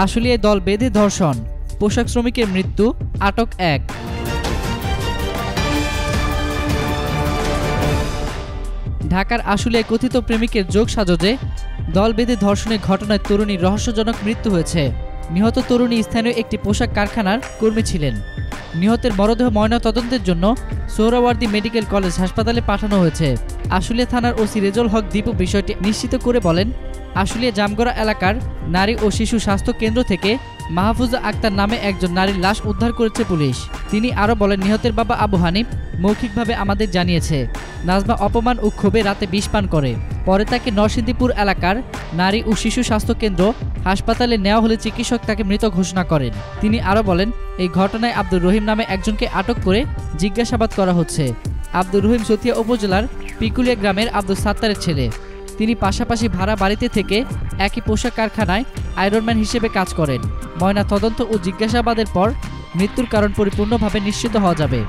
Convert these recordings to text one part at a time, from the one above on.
আশুলিয়ায় দল বেঁধে ধর্ষণ, পোশাক শ্রমিকের মৃত্যু, আটক এক। ঢাকার আশুলিয়ায় কথিত প্রেমিকের যোগসাজশে দল বেঁধে ধর্ষণের ঘটনায় তরুণীর রহস্যজনক মৃত্যু হয়েছে। নিহত তরুণী স্থানীয় একটি পোশাক কারখানার কর্মী ছিলেন। নিহতের মরদেহ ময়নাতদন্তের জন্য সোহরাওয়ার্দী মেডিকেল কলেজ হাসপাতালে পাঠানো হয়েছে। আশুলিয়া থানার ওসি রেজল হক দীপু বিষয়টি নিশ্চিত করে বলেন, আশুলিয়া জামগড়া এলাকার নারী ও শিশু স্বাস্থ্য কেন্দ্র থেকে মাহফুজা আক্তার নামে একজন নারীর লাশ উদ্ধার করেছে পুলিশ। তিনি আরও বলেন, নিহতের বাবা আবু হানিফ মৌখিকভাবে আমাদের জানিয়েছে নাজমা অপমান ও ক্ষোভে রাতে বিষ পান করে। পরে তাকে নরসিংদীপুর এলাকার নারী ও শিশু স্বাস্থ্য কেন্দ্র হাসপাতালে নেওয়া হলে চিকিৎসক তাকে মৃত ঘোষণা করেন। তিনি আরও বলেন, এই ঘটনায় আব্দুর রহিম নামে একজনকে আটক করে জিজ্ঞাসাবাদ করা হচ্ছে। আব্দুর রহিম সতিয়া উপজেলার পিকুলিয়া গ্রামের আব্দুল সাত্তারের ছেলে। তিনি পাশাপাশি ভাড়া বাড়িতে থেকে একই পোশাক কারখানায় আয়রনম্যান হিসেবে কাজ করেন। ময়না তদন্ত ও জিজ্ঞাসাবাদের পর মৃত্যুর কারণ পরিপূর্ণভাবে নিশ্চিত হওয়া যাবে।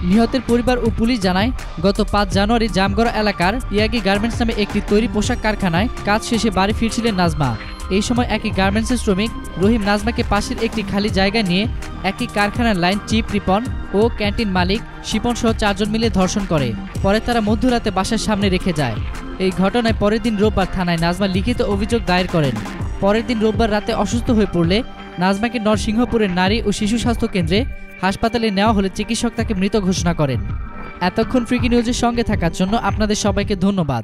নিহতের পরিবার ও পুলিশ জানায়, গত ৫ জানুয়ারি জামগড়া এলাকার ইয়াগি গার্মেন্টস নামে একটি তৈরি পোশাক কারখানায় কাজ শেষে বাড়ি ফিরছিলেন নাজমা। এই সময় একই গার্মেন্টসের শ্রমিক রহিম নাজমাকে পাশের একটি খালি জায়গায় নিয়ে একই কারখানার লাইন চিপ রিপন ও ক্যান্টিন মালিক শিপন সহ 4 জন মিলে ধর্ষণ করে। পরে তারা মধ্যরাতে বাসার সামনে রেখে যায়। এই ঘটনায় পরের দিন রোববার থানায় নাজমা লিখিত অভিযোগ দায়ের করেন। পরের দিন রোববার রাতে অসুস্থ হয়ে পড়লে নাজমাকে নরসিংহপুরের নারী ও শিশু স্বাস্থ্য কেন্দ্রে হাসপাতালে নেওয়া হলে চিকিৎসক তাকে মৃত ঘোষণা করেন। এতক্ষণ ফ্রিকি নিউজের সঙ্গে থাকার জন্য আপনাদের সবাইকে ধন্যবাদ।